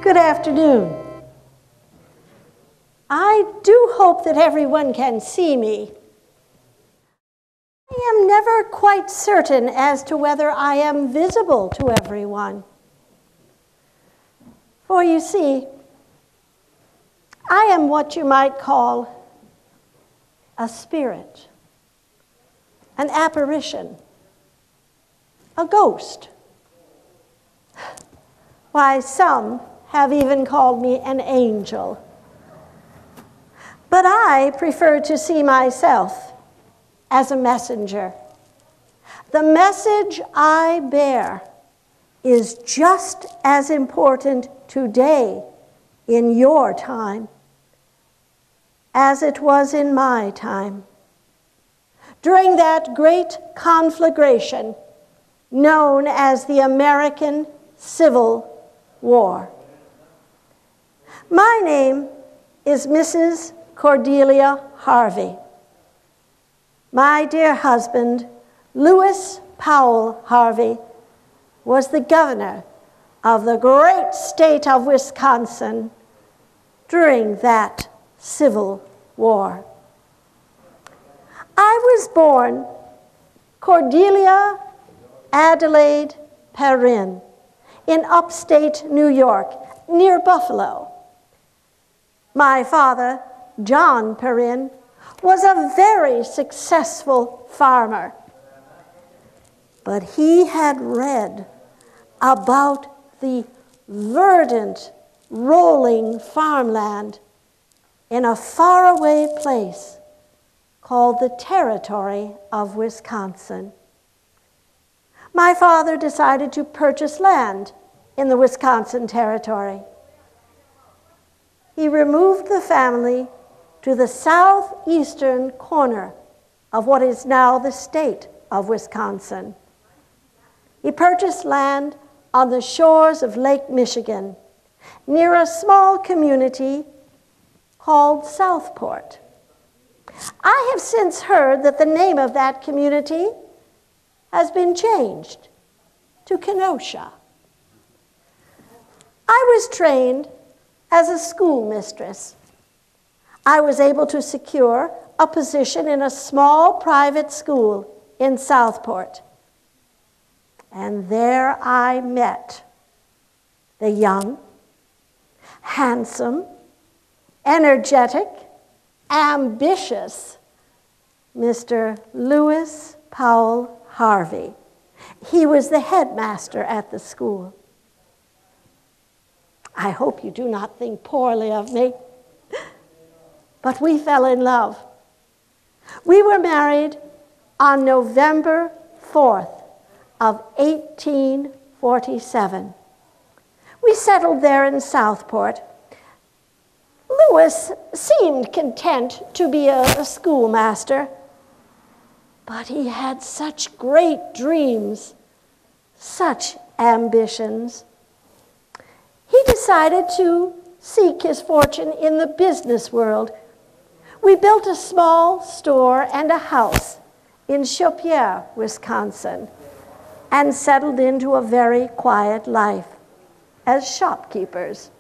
Good afternoon. I do hope that everyone can see me. I am never quite certain as to whether I am visible to everyone. For you see, I am what you might call a spirit, an apparition, a ghost. Why, some have even called me an angel. But I prefer to see myself as a messenger. The message I bear is just as important today in your time as it was in my time. During that great conflagration known as the American Civil War. My name is Mrs. Cordelia Harvey. My dear husband, Louis Powell Harvey, was the governor of the great state of Wisconsin during that Civil War. I was born Cordelia Adelaide Perrin in upstate New York, near Buffalo. My father, John Perrin, was a very successful farmer. But he had read about the verdant, rolling farmland in a faraway place called the Territory of Wisconsin. My father decided to purchase land in the Wisconsin Territory. He removed the family to the southeastern corner of what is now the state of Wisconsin. He purchased land on the shores of Lake Michigan, near a small community called Southport. I have since heard that the name of that community has been changed to Kenosha. I was trained as a schoolmistress. I was able to secure a position in a small private school in Southport. And there I met the young, handsome, energetic, ambitious Mr. Louis Powell Harvey. He was the headmaster at the school. I hope you do not think poorly of me, but we fell in love. We were married on November 4th of 1847. We settled there in Southport. Louis seemed content to be a schoolmaster, but he had such great dreams, such ambitions. He decided to seek his fortune in the business world. We built a small store and a house in Chaupiere, Wisconsin, and settled into a very quiet life as shopkeepers.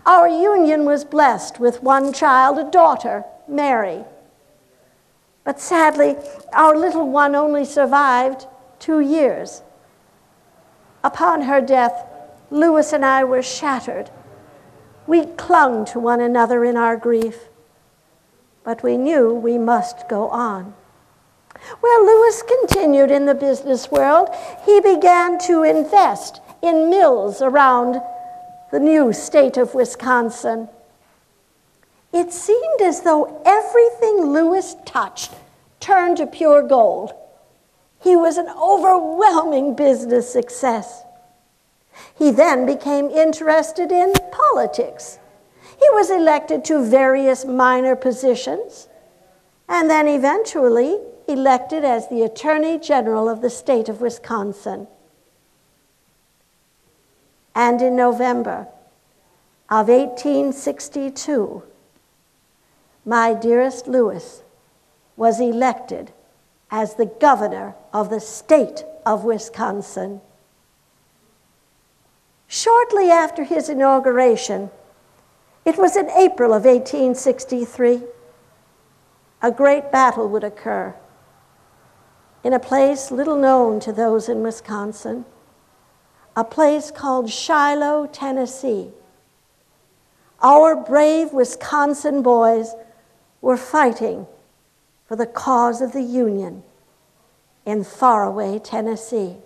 Our union was blessed with one child, a daughter, Mary. But sadly, our little one only survived 2 years. Upon her death, Louis and I were shattered. We clung to one another in our grief, but we knew we must go on. Well, Louis continued in the business world. He began to invest in mills around the new state of Wisconsin. It seemed as though everything Louis touched turned to pure gold. He was an overwhelming business success. He then became interested in politics. He was elected to various minor positions, and then eventually elected as the Attorney General of the state of Wisconsin. And in November of 1862, my dearest Louis was elected as the governor of the state of Wisconsin. Shortly after his inauguration, it was in April of 1863, a great battle would occur in a place little known to those in Wisconsin, a place called Shiloh, Tennessee. Our brave Wisconsin boys were fighting for the cause of the Union in faraway Tennessee.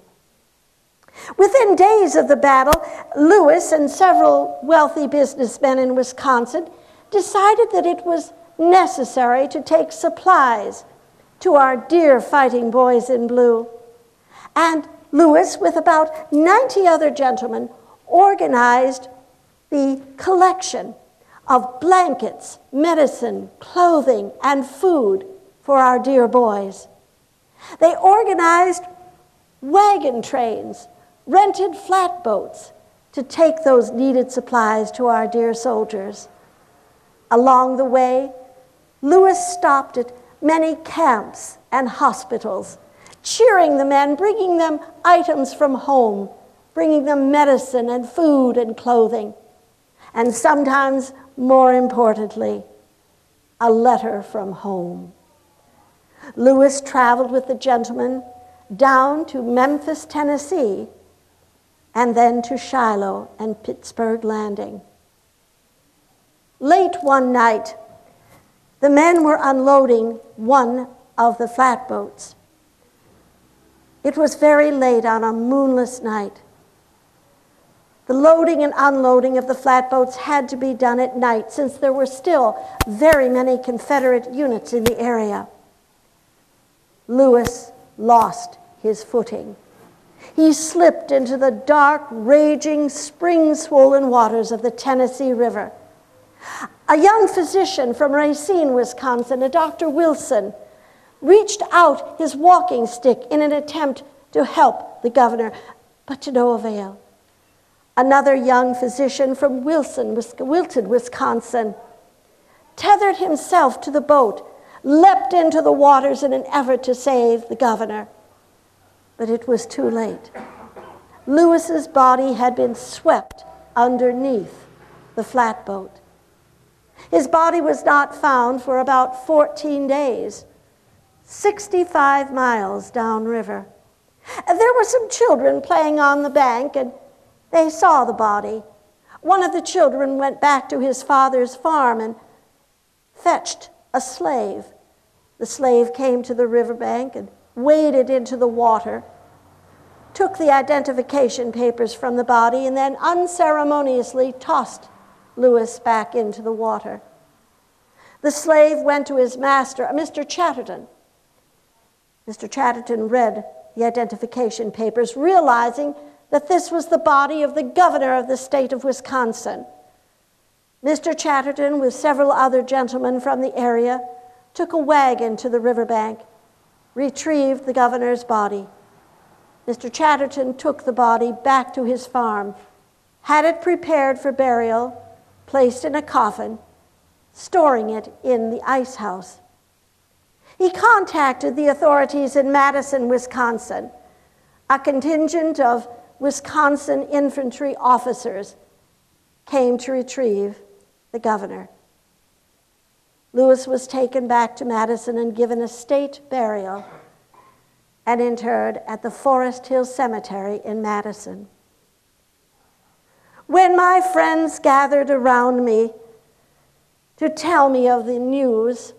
Within days of the battle, Louis and several wealthy businessmen in Wisconsin decided that it was necessary to take supplies to our dear fighting boys in blue. And Louis, with about 90 other gentlemen, organized the collection of blankets, medicine, clothing, and food for our dear boys. They organized wagon trains, rented flatboats to take those needed supplies to our dear soldiers. Along the way, Louis stopped at many camps and hospitals, cheering the men, bringing them items from home, bringing them medicine and food and clothing, and sometimes, more importantly, a letter from home. Louis traveled with the gentlemen down to Memphis, Tennessee, and then to Shiloh and Pittsburgh Landing. Late one night, the men were unloading one of the flatboats. It was very late on a moonless night. The loading and unloading of the flatboats had to be done at night since there were still very many Confederate units in the area. Louis lost his footing. He slipped into the dark, raging, spring-swollen waters of the Tennessee River. A young physician from Racine, Wisconsin, a Dr. Wilson, reached out his walking stick in an attempt to help the governor, but to no avail. Another young physician from Wilton, Wisconsin, tethered himself to the boat, leapt into the waters in an effort to save the governor. But it was too late. Louis's body had been swept underneath the flatboat. His body was not found for about 14 days, 65 miles downriver. There were some children playing on the bank, and they saw the body. One of the children went back to his father's farm and fetched a slave. The slave came to the riverbank and waded into the water, took the identification papers from the body, and then unceremoniously tossed Louis back into the water. The slave went to his master, Mr. Chatterton. Mr. Chatterton read the identification papers, realizing that this was the body of the governor of the state of Wisconsin. Mr. Chatterton, with several other gentlemen from the area, took a wagon to the riverbank, retrieved the governor's body. Mr. Chatterton took the body back to his farm, had it prepared for burial, placed in a coffin, storing it in the ice house. He contacted the authorities in Madison, Wisconsin. A contingent of Wisconsin infantry officers came to retrieve the governor. Louis was taken back to Madison and given a state burial and interred at the Forest Hill Cemetery in Madison. When my friends gathered around me to tell me of the news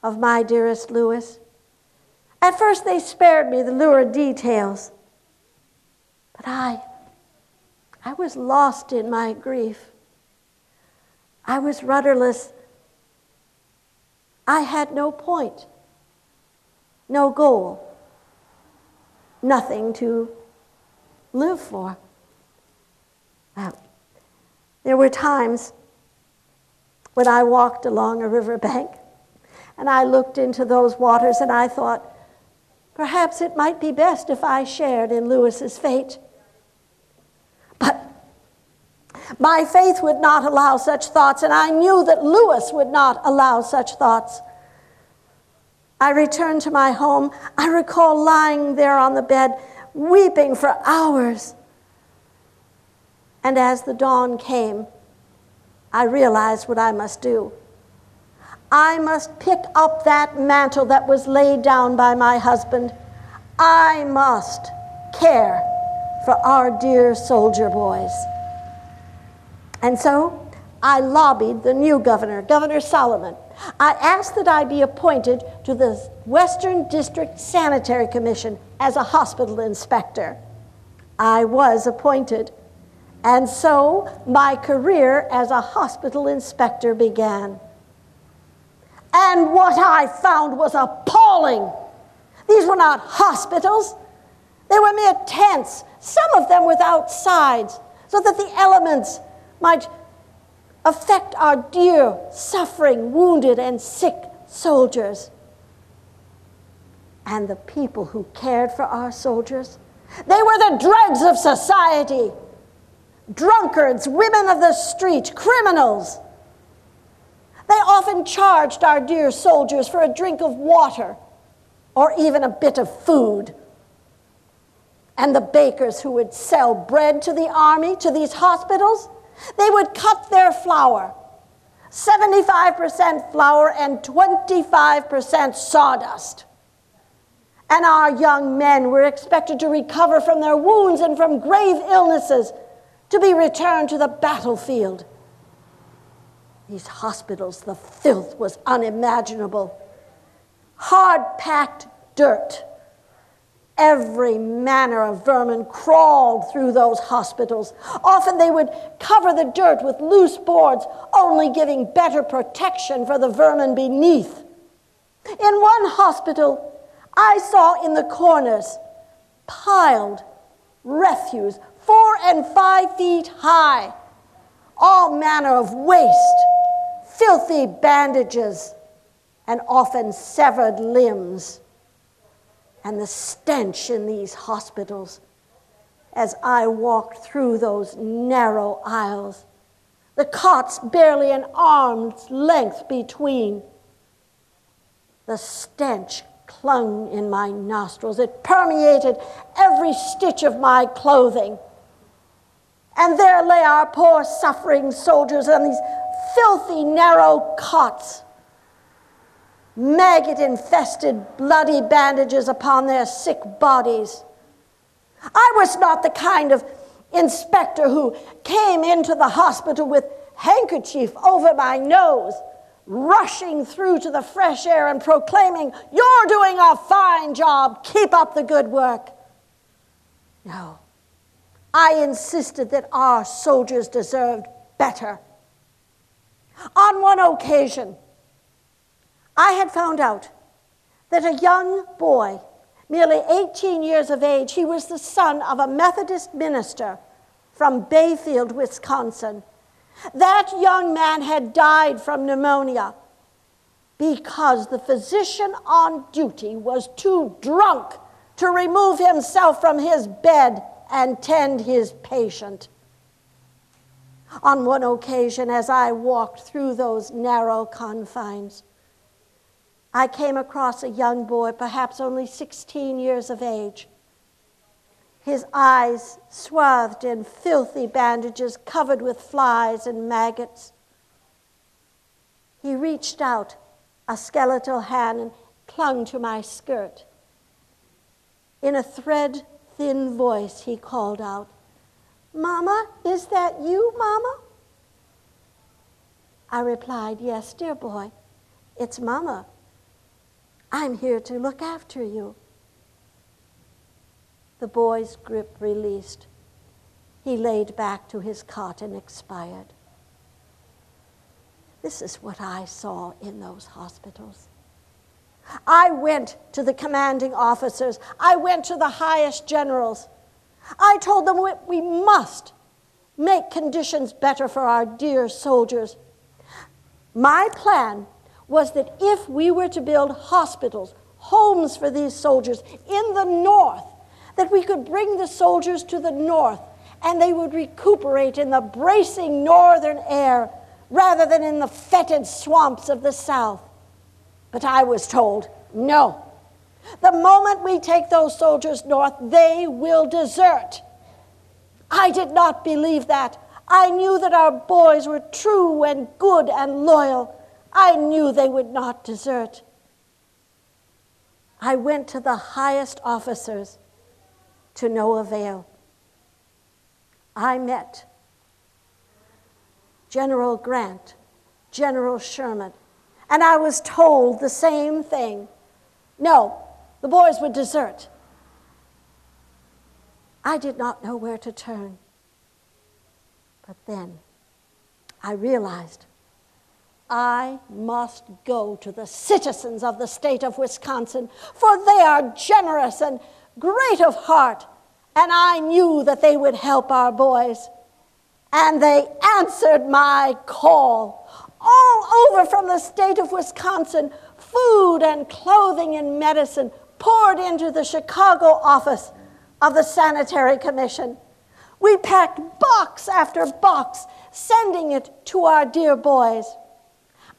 of my dearest Louis, at first they spared me the lurid details, but I was lost in my grief. I was rudderless. I had no point, no goal, nothing to live for. Well, there were times when I walked along a riverbank and I looked into those waters and I thought, perhaps it might be best if I shared in Louis's fate. But my faith would not allow such thoughts, and I knew that Louis would not allow such thoughts. I returned to my home. I recall lying there on the bed, weeping for hours. And as the dawn came, I realized what I must do. I must pick up that mantle that was laid down by my husband. I must care for our dear soldier boys. And so I lobbied the new governor, Governor Solomon. I asked that I be appointed to the Western District Sanitary Commission as a hospital inspector. I was appointed. And so my career as a hospital inspector began. And what I found was appalling. These were not hospitals. They were mere tents, some of them without sides, so that the elements might affect our dear, suffering, wounded, and sick soldiers. And the people who cared for our soldiers, they were the dregs of society. Drunkards, women of the street, criminals. They often charged our dear soldiers for a drink of water or even a bit of food. And the bakers who would sell bread to the army, to these hospitals, they would cut their flour, 75% flour and 25% sawdust. And our young men were expected to recover from their wounds and from grave illnesses to be returned to the battlefield. These hospitals, the filth was unimaginable. Hard-packed dirt. Every manner of vermin crawled through those hospitals. Often they would cover the dirt with loose boards, only giving better protection for the vermin beneath. In one hospital, I saw in the corners piled refuse 4 and 5 feet high, all manner of waste, filthy bandages, and often severed limbs. And the stench in these hospitals, as I walked through those narrow aisles, the cots barely an arm's length between. The stench clung in my nostrils. It permeated every stitch of my clothing. And there lay our poor suffering soldiers on these filthy, narrow cots, maggot-infested, bloody bandages upon their sick bodies. I was not the kind of inspector who came into the hospital with handkerchief over my nose, rushing through to the fresh air and proclaiming, "You're doing a fine job, keep up the good work." No, I insisted that our soldiers deserved better. On one occasion, I had found out that a young boy, merely 18 years of age, he was the son of a Methodist minister from Bayfield, Wisconsin. That young man had died from pneumonia because the physician on duty was too drunk to remove himself from his bed and tend his patient. On one occasion, as I walked through those narrow confines, I came across a young boy, perhaps only 16 years of age. His eyes swathed in filthy bandages covered with flies and maggots. He reached out a skeletal hand and clung to my skirt. In a thread-thin voice, he called out, "Mama, is that you, Mama?" I replied, "Yes, dear boy, it's Mama. I'm here to look after you." The boy's grip released. He laid back to his cot and expired. This is what I saw in those hospitals. I went to the commanding officers. I went to the highest generals. I told them we must make conditions better for our dear soldiers. My plan was that if we were to build hospitals, homes for these soldiers in the north, that we could bring the soldiers to the north and they would recuperate in the bracing northern air rather than in the fetid swamps of the south. But I was told, no. The moment we take those soldiers north, they will desert. I did not believe that. I knew that our boys were true and good and loyal. I knew they would not desert. I went to the highest officers to no avail. I met General Grant, General Sherman, and I was told the same thing. No, the boys would desert. I did not know where to turn. But then I realized I must go to the citizens of the state of Wisconsin, for they are generous and great of heart, and I knew that they would help our boys. And they answered my call. All over from the state of Wisconsin, food and clothing and medicine poured into the Chicago office of the Sanitary Commission. We packed box after box, sending it to our dear boys.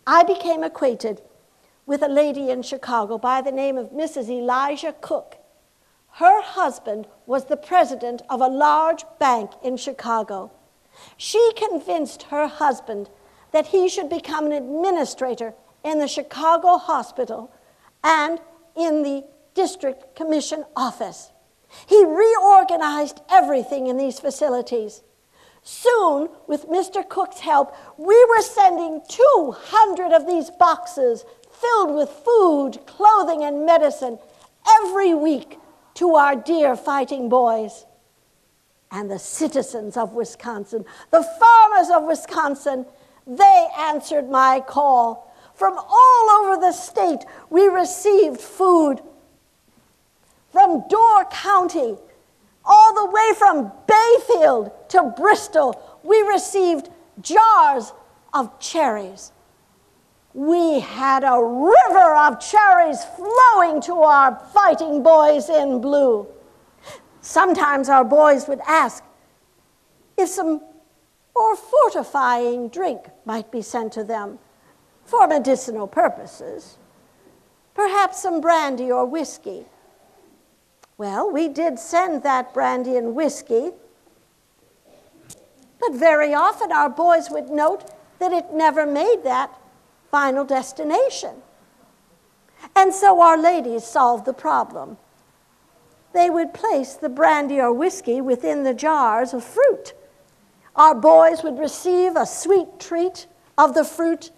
I became acquainted with a lady in Chicago by the name of Mrs. Elijah Cook. Her husband was the president of a large bank in Chicago. She convinced her husband that he should become an administrator in the Chicago hospital and in the district commission office. He reorganized everything in these facilities. Soon, with Mr. Cook's help, we were sending 200 of these boxes filled with food, clothing, and medicine every week to our dear fighting boys. And the citizens of Wisconsin, the farmers of Wisconsin, they answered my call. From all over the state, we received food. From Door County, all the way from Bayfield to Bristol, we received jars of cherries. We had a river of cherries flowing to our fighting boys in blue. Sometimes our boys would ask if some more fortifying drink might be sent to them for medicinal purposes, perhaps some brandy or whiskey. Well, we did send that brandy and whiskey, but very often our boys would note that it never made that final destination. And so our ladies solved the problem. They would place the brandy or whiskey within the jars of fruit. Our boys would receive a sweet treat of the fruit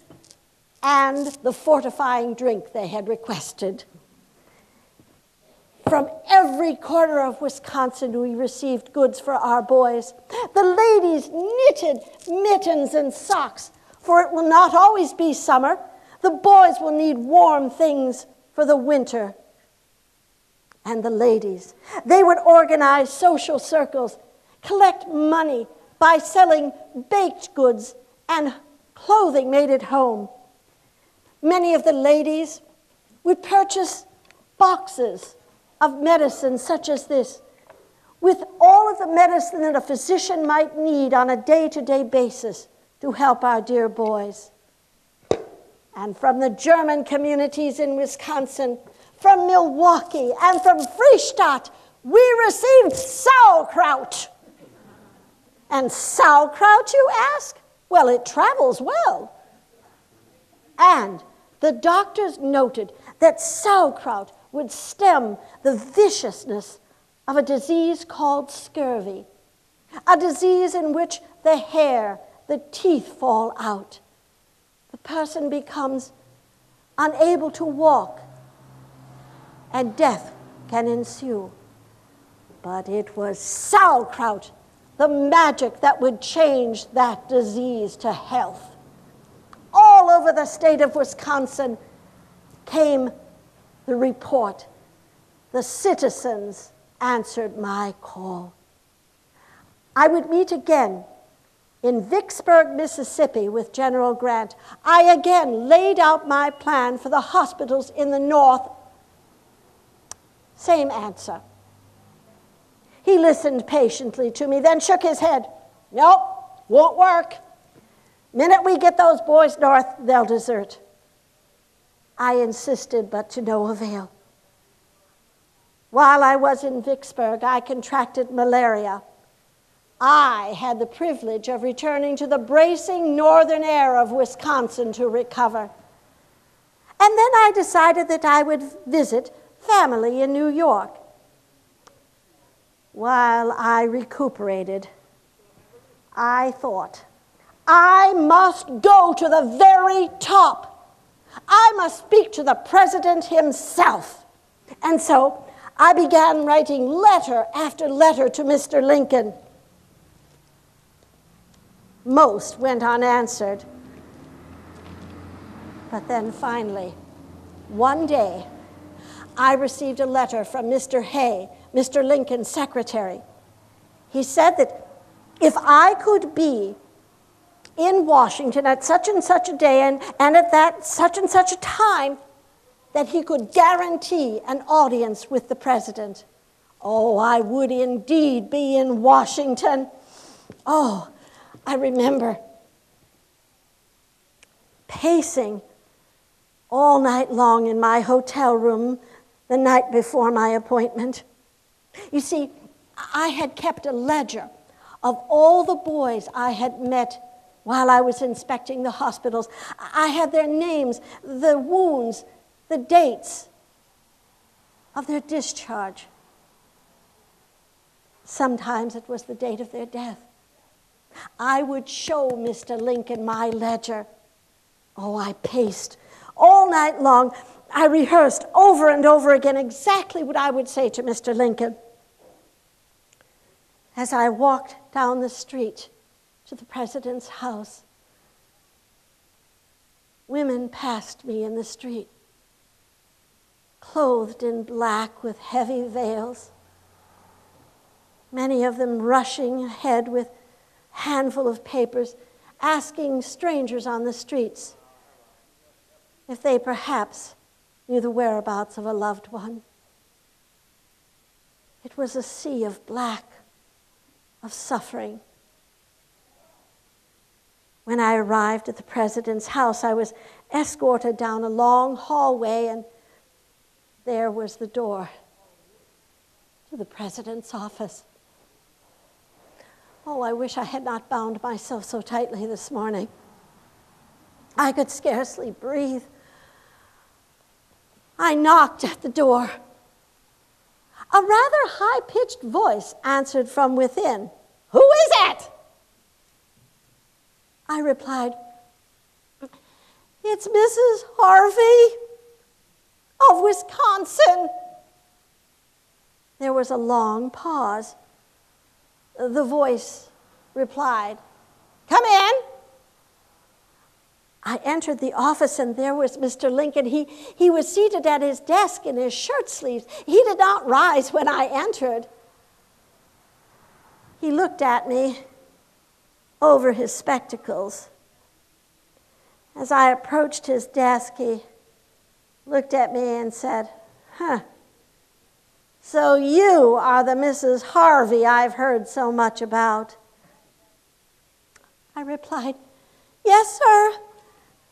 and the fortifying drink they had requested. From every corner of Wisconsin, we received goods for our boys. The ladies knitted mittens and socks, for it will not always be summer. The boys will need warm things for the winter. And the ladies, they would organize social circles, collect money by selling baked goods and clothing made at home. Many of the ladies would purchase boxes of medicine such as this, with all of the medicine that a physician might need on a day-to-day basis to help our dear boys. And from the German communities in Wisconsin, from Milwaukee, and from Freistadt, we received sauerkraut. And sauerkraut, you ask? Well, it travels well. And the doctors noted that sauerkraut would stem the viciousness of a disease called scurvy, a disease in which the hair, the teeth fall out. The person becomes unable to walk, and death can ensue. But it was sauerkraut, the magic that would change that disease to health. All over the state of Wisconsin came the report. The citizens answered my call. I would meet again in Vicksburg, Mississippi with General Grant. I again laid out my plan for the hospitals in the North. Same answer. He listened patiently to me, then shook his head. Nope, won't work. Minute we get those boys north, they'll desert. I insisted, but to no avail. While I was in Vicksburg, I contracted malaria. I had the privilege of returning to the bracing northern air of Wisconsin to recover. And then I decided that I would visit family in New York. While I recuperated, I thought, I must go to the very top. I must speak to the president himself. And so I began writing letter after letter to Mr. Lincoln. Most went unanswered. But then finally, one day, I received a letter from Mr. Hay, Mr. Lincoln's secretary. He said that if I could be in Washington at such and such a day and at that such and such a time, that he could guarantee an audience with the president. Oh, I would indeed be in Washington. Oh, I remember pacing all night long in my hotel room the night before my appointment. You see, I had kept a ledger of all the boys I had met while I was inspecting the hospitals. I had their names, the wounds, the dates of their discharge. Sometimes it was the date of their death. I would show Mr. Lincoln my ledger. Oh, I paced all night long. I rehearsed over and over again exactly what I would say to Mr. Lincoln. As I walked down the street to the president's house, women passed me in the street, clothed in black with heavy veils, many of them rushing ahead with a handful of papers, asking strangers on the streets if they perhaps knew the whereabouts of a loved one. It was a sea of black, of suffering. When I arrived at the president's house, I was escorted down a long hallway, and there was the door to the president's office. Oh, I wish I had not bound myself so tightly this morning. I could scarcely breathe. I knocked at the door. A rather high-pitched voice answered from within. "Who is it?" I replied, "It's Mrs. Harvey of Wisconsin." There was a long pause. The voice replied, "Come in." I entered the office, and there was Mr. Lincoln. He was seated at his desk in his shirt sleeves. He did not rise when I entered. He looked at me over his spectacles. As I approached his desk, he looked at me and said, "So you are the Mrs. Harvey I've heard so much about." I replied, "Yes, sir.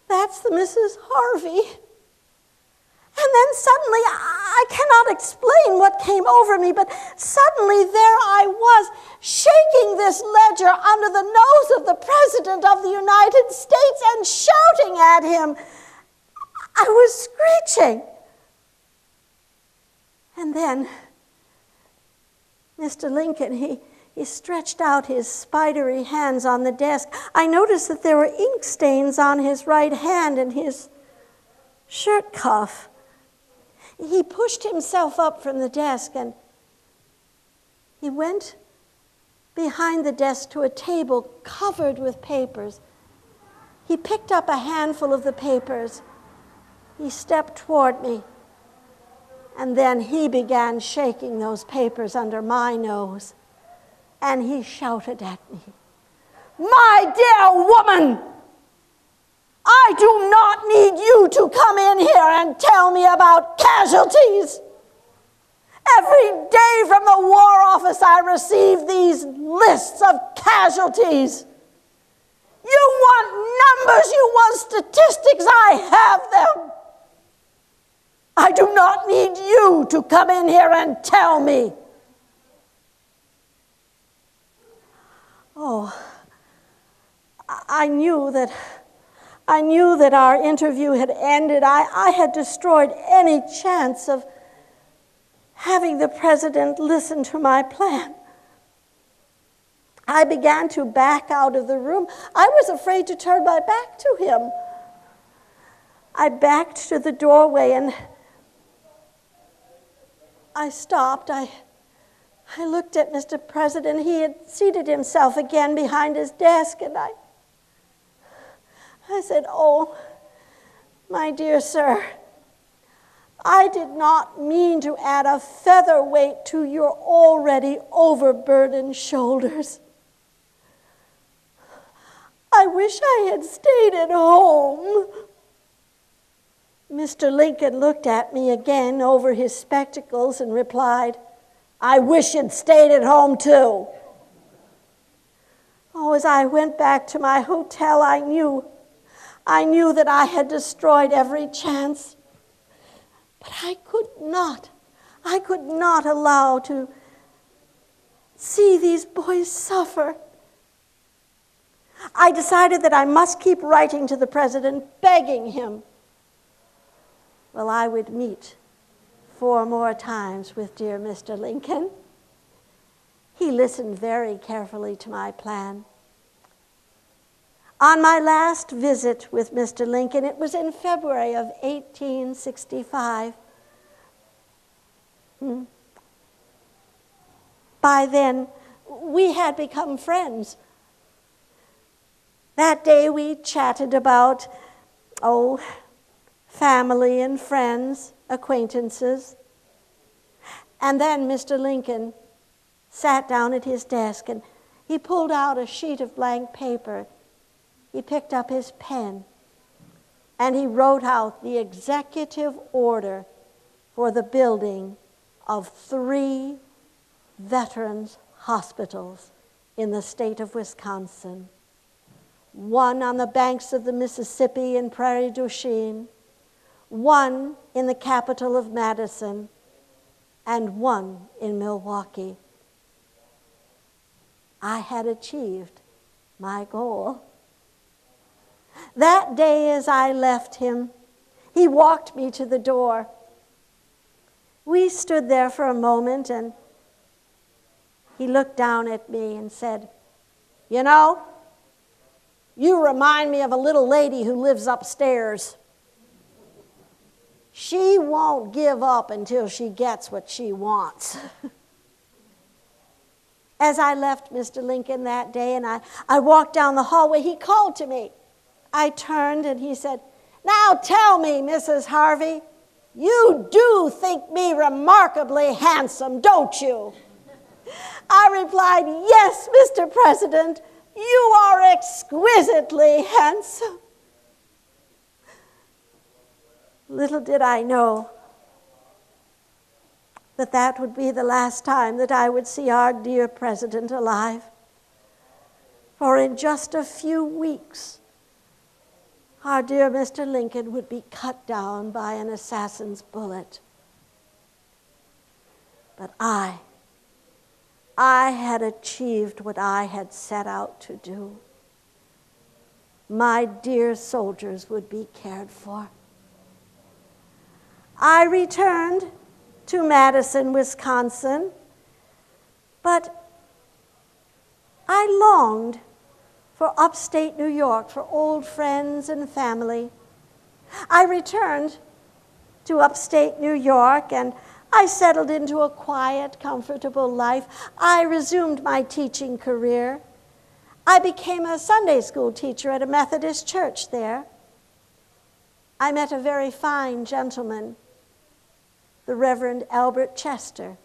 That's the Mrs. Harvey." And then suddenly, I cannot explain what came over me, but suddenly there I was, shaking this ledger under the nose of the President of the United States and shouting at him. I was screeching. And then Mr. Lincoln, he stretched out his spidery hands on the desk. I noticed that there were ink stains on his right hand and his shirt cuff. He pushed himself up from the desk, and he went behind the desk to a table covered with papers. He picked up a handful of the papers. He stepped toward me, and then he began shaking those papers under my nose. And he shouted at me, "My dear woman, I do not need you to come in here and tell me about casualties. Every day from the War Office I receive these lists of casualties. You want numbers, you want statistics, I have them. I do not need you to come in here and tell me." Oh, I knew that our interview had ended. I had destroyed any chance of having the president listen to my plan. I began to back out of the room. I was afraid to turn my back to him. I backed to the doorway and I stopped. I looked at Mr. President. He had seated himself again behind his desk, and I said, "Oh, my dear sir, I did not mean to add a featherweight to your already overburdened shoulders. I wish I had stayed at home." Mr. Lincoln looked at me again over his spectacles and replied, "I wish you'd stayed at home too." Oh, as I went back to my hotel, I knew that I had destroyed every chance. But I could not allow to see these boys suffer. I decided that I must keep writing to the president, begging him. Well, I would meet 4 more times with dear Mr. Lincoln. He listened very carefully to my plan. On my last visit with Mr. Lincoln, it was in February of 1865. By then, we had become friends. That day we chatted about, family and friends, acquaintances. And then Mr. Lincoln sat down at his desk and he pulled out a sheet of blank paper. He picked up his pen and he wrote out the executive order for the building of 3 veterans' hospitals in the state of Wisconsin. One on the banks of the Mississippi in Prairie du Chien, one in the capital of Madison, and one in Milwaukee. I had achieved my goal. That day as I left him, he walked me to the door. We stood there for a moment and he looked down at me and said, "You know, you remind me of a little lady who lives upstairs. She won't give up until she gets what she wants." As I left Mr. Lincoln that day and I walked down the hallway, he called to me. I turned and he said, "Now tell me, Mrs. Harvey, you do think me remarkably handsome, don't you?" I replied, "Yes, Mr. President, you are exquisitely handsome." Little did I know that would be the last time that I would see our dear president alive. For in just a few weeks, our dear Mr. Lincoln would be cut down by an assassin's bullet. But I had achieved what I had set out to do. My dear soldiers would be cared for. I returned to Madison, Wisconsin, but I longed for upstate New York, for old friends and family. I returned to upstate New York and I settled into a quiet, comfortable life. I resumed my teaching career. I became a Sunday school teacher at a Methodist church there. I met a very fine gentleman, the Reverend Albert Chester.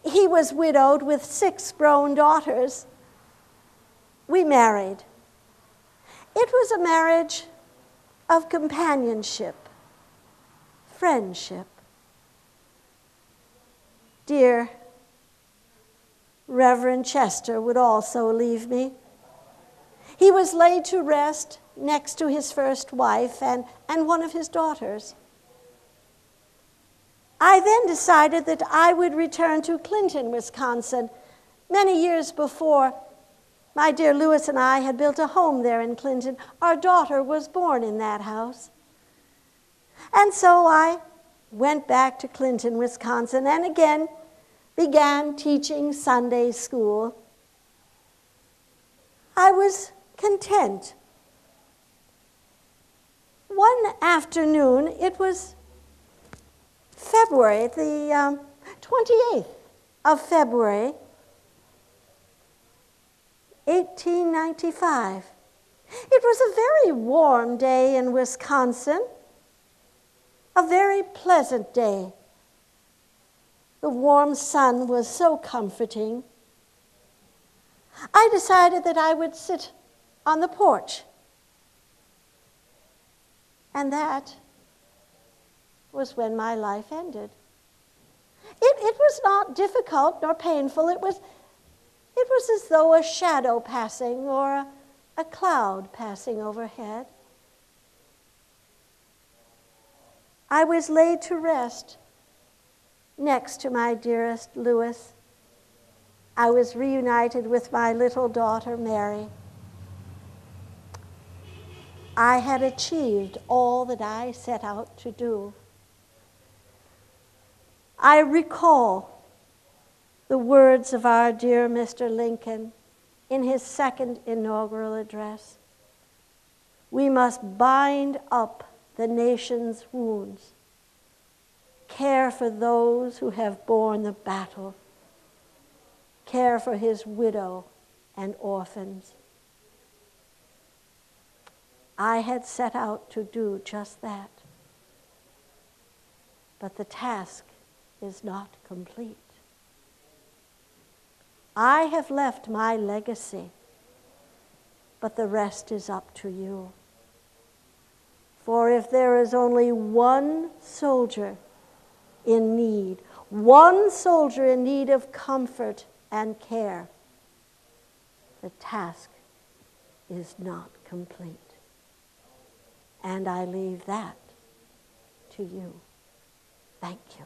He was widowed with 6 grown daughters. We married. It was a marriage of companionship, friendship. Dear Reverend Chester would also leave me. He was laid to rest next to his first wife and one of his daughters. I then decided that I would return to Clinton, Wisconsin. Many years before, My dear Louis and I had built a home there in Clinton. Our daughter was born in that house. And so I went back to Clinton, Wisconsin, and again began teaching Sunday school. I was content. One afternoon, it was February, the 28th of February, 1895. It was a very warm day in Wisconsin, a very pleasant day. The warm sun was so comforting. I decided that I would sit on the porch. And that was when my life ended. It was not difficult nor painful. It was as though a shadow passing or a cloud passing overhead. I was laid to rest next to my dearest Louis. I was reunited with my little daughter, Mary. I had achieved all that I set out to do. I recall the words of our dear Mr. Lincoln in his second inaugural address. We must bind up the nation's wounds, care for those who have borne the battle, care for his widow and orphans. I had set out to do just that. But the task is not complete. I have left my legacy, but the rest is up to you. For if there is only one soldier in need, one soldier in need of comfort and care, the task is not complete. And I leave that to you. Thank you.